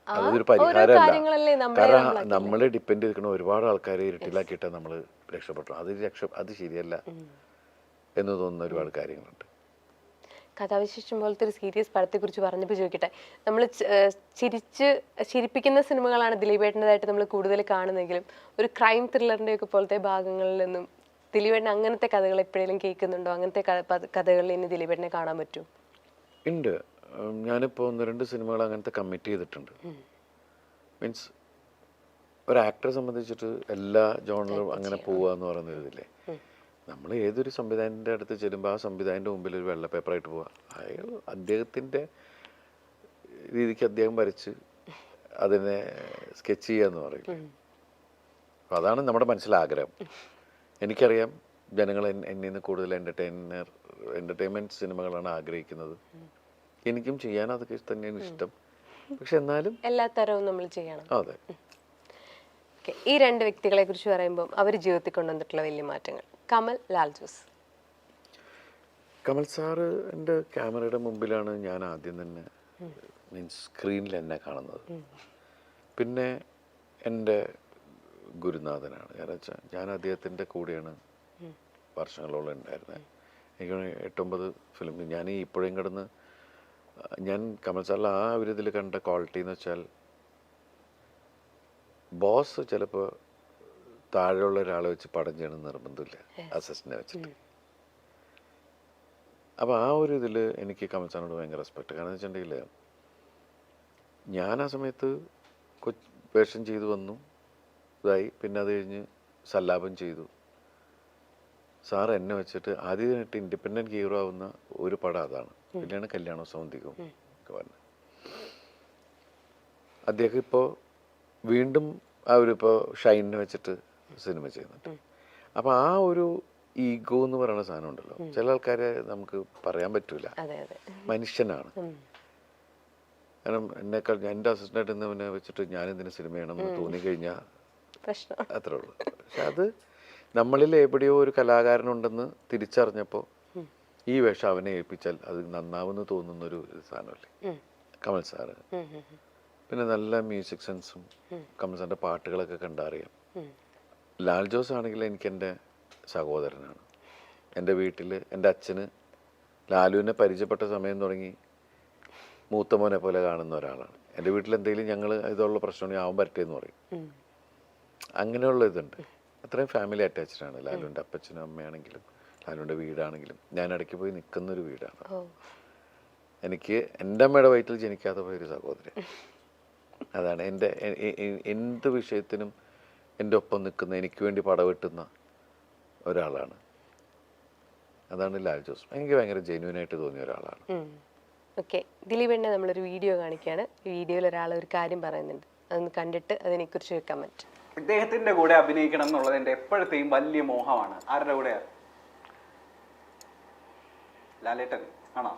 അതൊരു പരിഹാരമല്ല. കാരണം നമ്മൾ ഡിപ്പെൻഡ് ചെയ്തിരിക്കുന്ന ഒരുപാട് ആൾക്കാരെ ഇരുട്ടിലാക്കിയിട്ടാണ് നമ്മൾ രക്ഷപ്പെട്ടു. അത് ശരിയല്ല എന്ന് തോന്നുന്ന ഒരുപാട് കാര്യങ്ങളുണ്ട്. കഥാവിശേഷം പോലത്തെ ഒരു സീരിയസ് പടത്തെക്കുറിച്ച് പറഞ്ഞപ്പോൾ ചോദിക്കട്ടെ, നമ്മൾ ചിരിപ്പിക്കുന്ന സിനിമകളാണ് ദിലീപേട്ടൻ്റെതായിട്ട് നമ്മൾ കൂടുതൽ കാണുന്നെങ്കിലും ഒരു ക്രൈം ത്രില്ലറിൻ്റെ ഒക്കെ പോലത്തെ ഭാഗങ്ങളിൽ നിന്നും ദിലീപേട്ടൻ അങ്ങനത്തെ കഥകൾ എപ്പോഴെങ്കിലും കേൾക്കുന്നുണ്ടോ? അങ്ങനത്തെ കഥകളിൽ ഇനി ദിലീപേട്ടനെ കാണാൻ പറ്റുമോ? ഉണ്ട്. ഞാനിപ്പോൾ 1-2 സിനിമകൾ അങ്ങനത്തെ കമ്മിറ്റ് ചെയ്തിട്ടുണ്ട്. മീൻസ് ഒരു ആക്ടറെ സംബന്ധിച്ചിട്ട് എല്ലാ ജോണറും അങ്ങനെ പോവുക എന്ന് പറയുന്ന ഇതില്ലേ, നമ്മൾ ഏതൊരു സംവിധായകൻ്റെ അടുത്ത് ചെല്ലുമ്പോൾ ആ സംവിധായകൻ്റെ മുമ്പിൽ ഒരു വെള്ള പേപ്പറായിട്ട് പോവുക. അയാൾ അദ്ദേഹത്തിൻ്റെ രീതിക്ക് അദ്ദേഹം വരച്ച് അതിനെ സ്കെച്ച് ചെയ്യുക എന്ന് പറയും. അപ്പോൾ അതാണ് നമ്മുടെ മനസ്സിലാഗ്രഹം. എനിക്കറിയാം ജനങ്ങൾ എന്നിൽ നിന്ന് കൂടുതൽ എൻ്റർടൈൻമെൻറ്റ് സിനിമകളാണ് ആഗ്രഹിക്കുന്നത്. എനിക്കും ചെയ്യാൻ അതൊക്കെ തന്നെയാണ് ഇഷ്ടം. പക്ഷെ എന്നാലും എല്ലാ തരവും നമ്മൾ ചെയ്യണം. അതെ. ഈ 2 വ്യക്തികളെ കുറിച്ച് പറയുമ്പോൾ അവർ ജീവിതത്തിൽ കൊണ്ടുവന്നിട്ടുള്ള വലിയ മാറ്റങ്ങൾ. കമൽ, ലാൽ ജോസ്. കമൽ സാറ് എൻ്റെ ക്യാമറയുടെ മുമ്പിലാണ് ഞാൻ ആദ്യം തന്നെ മീൻസ് സ്ക്രീനിൽ എന്നെ കാണുന്നത്. പിന്നെ എൻ്റെ ഗുരുനാഥനാണ്. കാരണം വെച്ചാൽ ഞാൻ അദ്ദേഹത്തിൻ്റെ കൂടെയാണ് വർഷങ്ങളോളം ഉണ്ടായിരുന്നത്. എനിക്ക് 8-9 ഫിലിം ഞാൻ ഇപ്പോഴും കിടന്ന് ഞാൻ കമൽ സാറിൽ ആ ഒരു ഇതിൽ കണ്ട ക്വാളിറ്റി എന്ന് വെച്ചാൽ, ബോസ് ചിലപ്പോൾ താഴെയുള്ള ഒരാളെ വെച്ച് പടം ചെയ്യണമെന്ന് നിർബന്ധമില്ല, അസിസ്റ്റന്റിനെ വെച്ചിട്ട്. അപ്പോൾ ആ ഒരു ഇതിൽ എനിക്ക് കമൽ സാറിനോട് ഭയങ്കര റെസ്പെക്ട്. കാരണം എന്ന് വെച്ചിട്ടുണ്ടെങ്കിൽ ഞാൻ ആ സമയത്ത് വേഷം ചെയ്തു വന്നു, ഇതായി. പിന്നെ അത് കഴിഞ്ഞ് സല്ലാപം ചെയ്തു. സാർ എന്നെ വെച്ചിട്ട് ആദ്യമായിട്ട് ഇൻഡിപെൻഡൻറ്റ് ഹീറോ ആവുന്ന ഒരു പടം അതാണ്. പിന്നെയാണ് കല്യാണവും സൗന്ദര്യവും ഒക്കെ വന്നത്. അദ്ദേഹം ഇപ്പോൾ വീണ്ടും ആ ഒരു ഇപ്പോൾ ഷൈനിനെ വെച്ചിട്ട് സിനിമ ചെയ്യുന്നുണ്ട്. അപ്പോൾ ആ ഒരു ഈഗോ എന്ന് പറയുന്ന സാധനം ഉണ്ടല്ലോ, ചില ആൾക്കാരെ നമുക്ക് പറയാൻ പറ്റൂല. മനുഷ്യനാണ്. കാരണം എന്നെക്കാൾ എൻ്റെ അസിസ്റ്റൻ്റായിട്ട് ഇന്നവനെ വെച്ചിട്ട് ഞാനെന്തിനു സിനിമ ചെയ്യണമെന്ന് തോന്നിക്കഴിഞ്ഞാൽ അത്രേ ഉള്ളൂ. പക്ഷെ അത് നമ്മളിൽ എവിടെയോ ഒരു കലാകാരനുണ്ടെന്ന് തിരിച്ചറിഞ്ഞപ്പോൾ ഈ വേഷം അവനെ ഏൽപ്പിച്ചാൽ അത് നന്നാവുമെന്ന് തോന്നുന്നൊരു സാധനമല്ലേ കമൽ സാറ്. പിന്നെ നല്ല മ്യൂസിക് സെൻസും കമൽ സാറിൻ്റെ പാട്ടുകളൊക്കെ കണ്ടറിയാം. ലാൽ ജോസ് ആണെങ്കിൽ എനിക്ക് എൻ്റെ സഹോദരനാണ്. എൻ്റെ വീട്ടിൽ എൻ്റെ അച്ഛന് ലാലുവിനെ പരിചയപ്പെട്ട സമയം തുടങ്ങി മൂത്ത മോനെ പോലെ കാണുന്ന ഒരാളാണ്. എൻ്റെ വീട്ടിൽ എന്തെങ്കിലും ഞങ്ങൾ ഇതുള്ള പ്രശ്നമാണെങ്കിൽ അവൻ വരട്ടെന്ന് പറയും. അങ്ങനെയുള്ള ഇതുണ്ട്. അത്രയും ഫാമിലി അറ്റാച്ച്ഡാണ് ലാലുവിൻ്റെ അപ്പച്ചനും അമ്മയാണെങ്കിലും ലാലുവിൻ്റെ വീടാണെങ്കിലും. ഞാൻ ഇടയ്ക്ക് പോയി നിൽക്കുന്നൊരു വീടാണ്. എനിക്ക് എൻ്റെ അമ്മയുടെ വയറ്റിൽ ജനിക്കാതെ പോയൊരു സഹോദരൻ. അതാണ് എൻ്റെ എന്ത് വിഷയത്തിനും എൻ്റെ ഒപ്പം നിൽക്കുന്ന, എനിക്ക് വേണ്ടി പടവെട്ടുന്ന ഒരാളാണ്. അതാണ് ലാൽ ജോസ്. എനിക്ക് ഭയങ്കര ജെന്യൂനായിട്ട് തോന്നിയ ഒരാളാണ്. ഓക്കെ, ദിലീപേട്ടനെ നമ്മളൊരു വീഡിയോ കാണിക്കുകയാണ്. വീഡിയോയിൽ ഒരാൾ ഒരു കാര്യം പറയുന്നുണ്ട്, അതൊന്ന് കണ്ടിട്ട് അതിനെക്കുറിച്ച് കമന്റ്. ഇദ്ദേഹത്തിന്റെ കൂടെ അഭിനയിക്കണം എന്നുള്ളത് എൻ്റെ എപ്പോഴത്തെയും വലിയ മോഹമാണ്. ആരുടെ കൂടെയാ? ലാലേട്ടൻ ആണോ?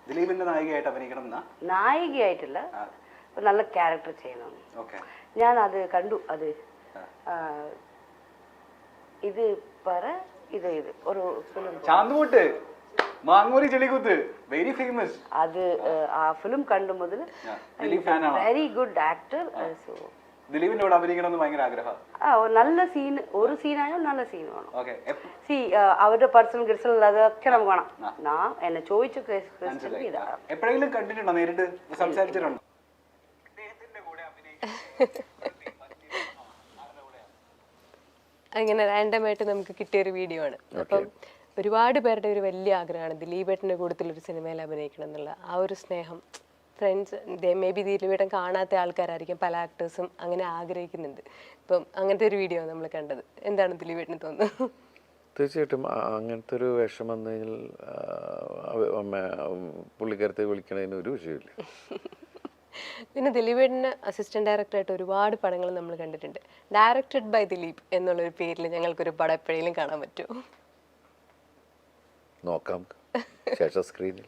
ദിലീപിന്റെ നായികയായിട്ട് അഭിനയിക്കണം എന്നാ? നായികയായിട്ടില്ല, നല്ല ക്യാരക്ടർ ചെയ്യണം. ഞാൻ അത് കണ്ടു. അത് ഇത് പറ ഇത് ഒരു ഫിലിം ചാന്തുമുട്ട് മാങ്ങൂരി ചെളികുത്ത് വെരി ഫേമസ്. അത് ആ ഫിലിം കണ്ടു മുതൽ വെരി ഗുഡ് ആക്ടർ. സോ ദിലീപിന്റെ കൂടെ അഭിനയിക്കണം എന്ന് ഭയങ്കര ആഗ്രഹമാണ്. നല്ല സീൻ, ഒരു സീനായാലും നല്ല സീൻ വേണം. അവരുടെ പേഴ്സണൽ ഗിഡ്സിൽ അതൊക്കെ നമുക്ക് വേണം. ഞാൻ എന്നെ ചോദിച്ചു എപ്പോഴെങ്കിലും കണ്ടിട്ടുണ്ടോ? നേരിട്ട് സംസാരിച്ചിട്ടുണ്ടോ? അങ്ങനെ റാൻഡമായിട്ട് നമുക്ക് കിട്ടിയൊരു വീഡിയോ ആണ്. അപ്പം ഒരുപാട് പേരുടെ ഒരു വലിയ ആഗ്രഹമാണ് ദിലീപേട്ടൻ്റെ കൂട്ടത്തിലൊരു സിനിമയിൽ അഭിനയിക്കണം എന്നുള്ള. ആ ഒരു സ്നേഹം ഫ്രണ്ട്സ്, മേ ബി ദിലീപേട്ടൻ കാണാത്ത ആൾക്കാരായിരിക്കും, പല ആക്ടേഴ്സും അങ്ങനെ ആഗ്രഹിക്കുന്നുണ്ട്. ഇപ്പം അങ്ങനത്തെ ഒരു വീഡിയോ നമ്മൾ കണ്ടത്. എന്താണ് ദിലീപേട്ടന് തോന്നുന്നത്? തീർച്ചയായിട്ടും അങ്ങനത്തെ ഒരു വേഷം വന്നു കഴിഞ്ഞാൽ പുള്ളിക്കാരത്തെ വിളിക്കണതിന് ഒരു വിഷയമില്ല. പിന്നെ ദിലീപേട്ടന് അസിസ്റ്റന്റ് ഡയറക്ടറായിട്ട് ഒരുപാട് പടങ്ങൾ നമ്മൾ കണ്ടിട്ടുണ്ട്. ഡയറക്റ്റഡ് ബൈ ദിലീപ് എന്നുള്ളൊരു പേരിൽ ഞങ്ങൾക്കൊരു പടം എപ്പോഴെങ്കിലും കാണാൻ പറ്റുമോ? നോക്കാം ശേഷം സ്ക്രീനിൽ.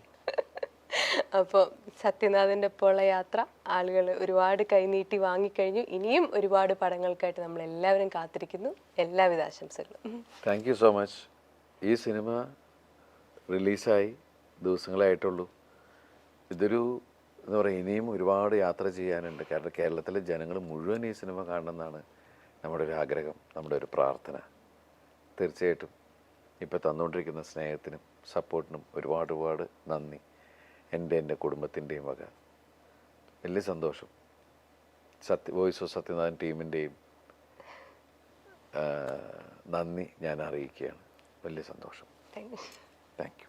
അപ്പോൾ സത്യനാഥിൻ്റെ ഒപ്പമുള്ള യാത്ര ആളുകൾ ഒരുപാട് കൈനീട്ടി വാങ്ങിക്കഴിഞ്ഞു. ഇനിയും ഒരുപാട് പടങ്ങൾക്കായിട്ട് നമ്മൾ എല്ലാവരും കാത്തിരിക്കുന്നു. എല്ലാവിധ ആശംസകളും. Thank you so much. ഈ സിനിമ റിലീസായി ദിവസങ്ങളായിട്ടുള്ളൂ. ഇതൊരു എന്ന് പറയുക ഇനിയും ഒരുപാട് യാത്ര ചെയ്യാനുണ്ട്. കാരണം കേരളത്തിലെ ജനങ്ങൾ മുഴുവൻ ഈ സിനിമ കാണണമെന്നാണ് നമ്മുടെ ഒരു ആഗ്രഹം, നമ്മുടെ ഒരു പ്രാർത്ഥന. തീർച്ചയായിട്ടും ഇപ്പോൾ തന്നുകൊണ്ടിരിക്കുന്ന സ്നേഹത്തിനും സപ്പോർട്ടിനും ഒരുപാട് നന്ദി. എൻ്റെ കുടുംബത്തിൻ്റെയും വക വലിയ സന്തോഷം. വോയിസ് ഓഫ് സത്യനാഥൻ ടീമിൻ്റെയും നന്ദി ഞാൻ അറിയിക്കുകയാണ്. വലിയ സന്തോഷം. Thank you. Thank you.